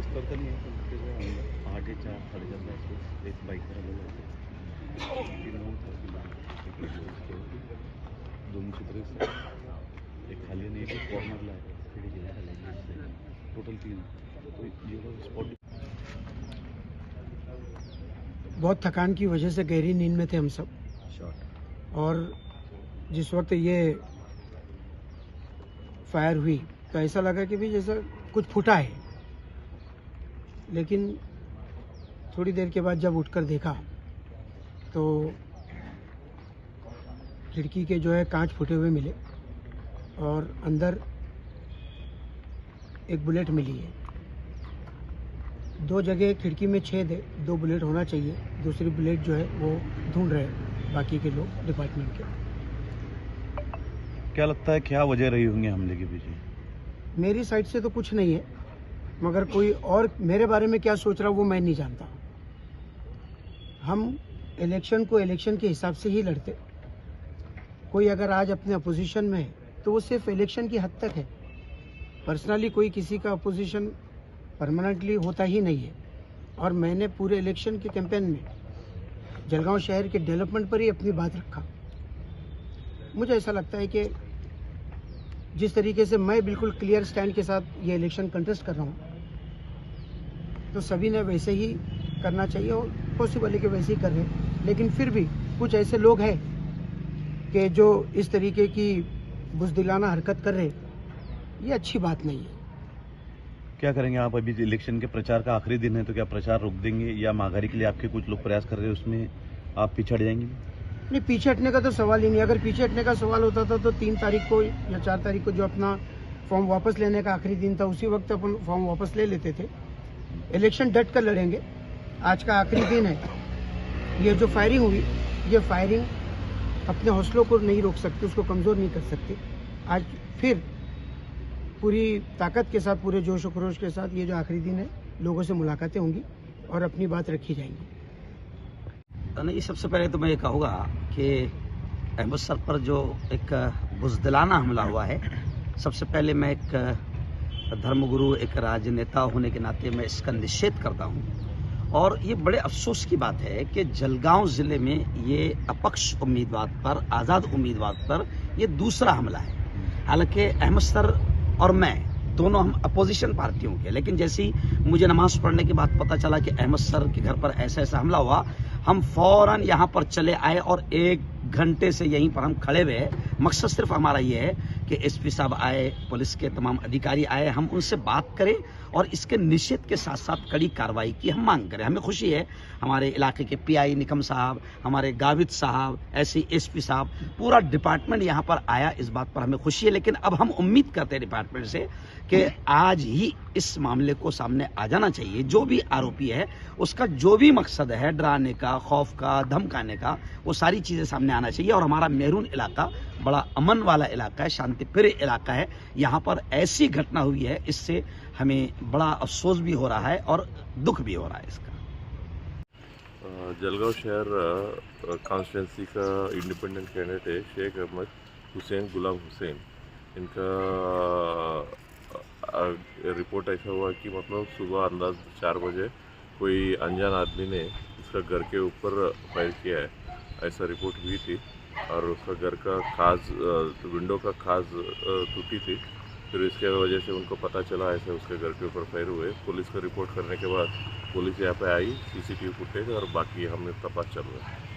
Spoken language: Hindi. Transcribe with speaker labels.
Speaker 1: करता नहीं है 8 4 4:30 एक बाइक पर दोनों सूत्र एक खाली नहीं एक कॉर्नर ला टोटल 3 तो ये स्पॉट।
Speaker 2: बहुत थकान की वजह से गहरी नींद में थे हम सब, और जिस वक्त ये फायर हुई तो ऐसा लगा कि भी जैसा कुछ फूटा है, लेकिन थोड़ी देर के बाद जब उठकर देखा तो खिड़की के जो है कांच फूटे हुए मिले और अंदर एक बुलेट मिली है। 2 जगह खिड़की में छेद है, 2 बुलेट होना चाहिए। दूसरी बुलेट जो है वो ढूंढ रहे हैं बाकी के लोग डिपार्टमेंट के।
Speaker 1: क्या लगता है क्या वजह रही होंगी हमले के पीछे?
Speaker 2: मेरी साइड से तो कुछ नहीं है, मगर कोई और मेरे बारे में क्या सोच रहा वो मैं नहीं जानता। हम इलेक्शन को इलेक्शन के हिसाब से ही लड़ते। कोई अगर आज अपने अपोजिशन में है तो वो सिर्फ इलेक्शन की हद तक है। पर्सनली कोई किसी का अपोजिशन परमानेंटली होता ही नहीं है। और मैंने पूरे इलेक्शन के कैंपेन में जलगांव शहर के डेवलपमेंट पर ही अपनी बात रखा। मुझे ऐसा लगता है कि जिस तरीके से मैं बिल्कुल क्लियर स्टैंड के साथ ये इलेक्शन कंटेस्ट कर रहा हूँ, तो सभी ने वैसे ही करना चाहिए और पॉसिबल है कि वैसे ही कर रहे हैं। लेकिन फिर भी कुछ ऐसे लोग हैं कि जो इस तरीके की बुज़दिलाना हरकत कर रहे, ये अच्छी बात नहीं है।
Speaker 1: क्या करेंगे आप? अभी इलेक्शन के प्रचार का आखिरी दिन है, तो क्या प्रचार रोक देंगे या महागारी के लिए आपके कुछ लोग प्रयास कर रहे हैं उसमें आप पीछे हट जाएंगे?
Speaker 2: नहीं, पीछे हटने का तो सवाल ही नहीं। अगर पीछे हटने का सवाल होता था तो 3 तारीख को या 4 तारीख को जो अपना फॉर्म वापस लेने का आखिरी दिन था, उसी वक्त अपन फॉर्म वापस ले लेते थे। इलेक्शन डट कर लड़ेंगे। आज का आखिरी दिन है। ये जो फायरिंग हुई, ये फायरिंग अपने हौसलों को नहीं रोक सकती, उसको कमज़ोर नहीं कर सकती। आज फिर पूरी ताकत के साथ, पूरे जोश और खरोश के साथ ये जो आखिरी दिन है, लोगों से मुलाकातें होंगी और अपनी बात रखी जाएंगी।
Speaker 3: नहीं, सबसे पहले तो मैं ये कहूँगा कि अहमद सर पर जो एक बुज़दिलाना हमला हुआ है, सबसे पहले मैं एक धर्मगुरु, एक राजनेता होने के नाते मैं इसका निषेध करता हूँ। और ये बड़े अफसोस की बात है कि जलगांव ज़िले में ये अपक्ष उम्मीदवार पर, आज़ाद उम्मीदवार पर ये दूसरा हमला है। हालांकि अहमद सर और मैं दोनों हम अपोजिशन पार्टियों के, लेकिन जैसी मुझे नमाज पढ़ने के बाद पता चला कि अहमद सर के घर पर ऐसा ऐसा हमला हुआ, हम फौरन यहाँ पर चले आए और 1 घंटे से यहीं पर हम खड़े हुए। मकसद सिर्फ हमारा ये है कि एसपी साहब आए, पुलिस के तमाम अधिकारी आए, हम उनसे बात करें और इसके निषेध के साथ साथ कड़ी कार्रवाई की हम मांग करें। हमें खुशी है हमारे इलाके के पीआई निकम साहब, हमारे गाविद साहब, ऐसे एसपी साहब, पूरा डिपार्टमेंट यहाँ पर आया, इस बात पर हमें खुशी है। लेकिन अब हम उम्मीद करते हैं डिपार्टमेंट से कि आज ही इस मामले को सामने आ जाना चाहिए। जो भी आरोपी है उसका जो भी मकसद है, डराने का, खौफ का, धमकाने का, वो सारी चीज़ें सामने आना चाहिए। और हमारा मेहरून इलाका बड़ा अमन वाला इलाका है, शांतिप्रिय इलाका है। यहाँ पर ऐसी घटना हुई है, इससे हमें बड़ा अफसोस भी हो रहा है और दुख भी हो रहा है इसका।
Speaker 4: जलगांव शहर कॉन्स्टिट्यूंसी का इंडिपेंडेंट कैंडिडेट है शेख अहमद हुसैन गुलाम हुसैन। इनका रिपोर्ट ऐसा हुआ कि मतलब सुबह अंदाज 4 बजे कोई अनजान आदमी ने उसका घर के ऊपर फायर किया है, ऐसा रिपोर्ट हुई थी। और उसका घर का खास विंडो का खास टूटी थी। फिर इसके वजह से उनको पता चला ऐसे उसके घर के ऊपर फायर हुए। पुलिस को रिपोर्ट करने के बाद पुलिस यहाँ पे आई, सीसीटीवी फुटेज और बाकी हमें तपास चल रहा है।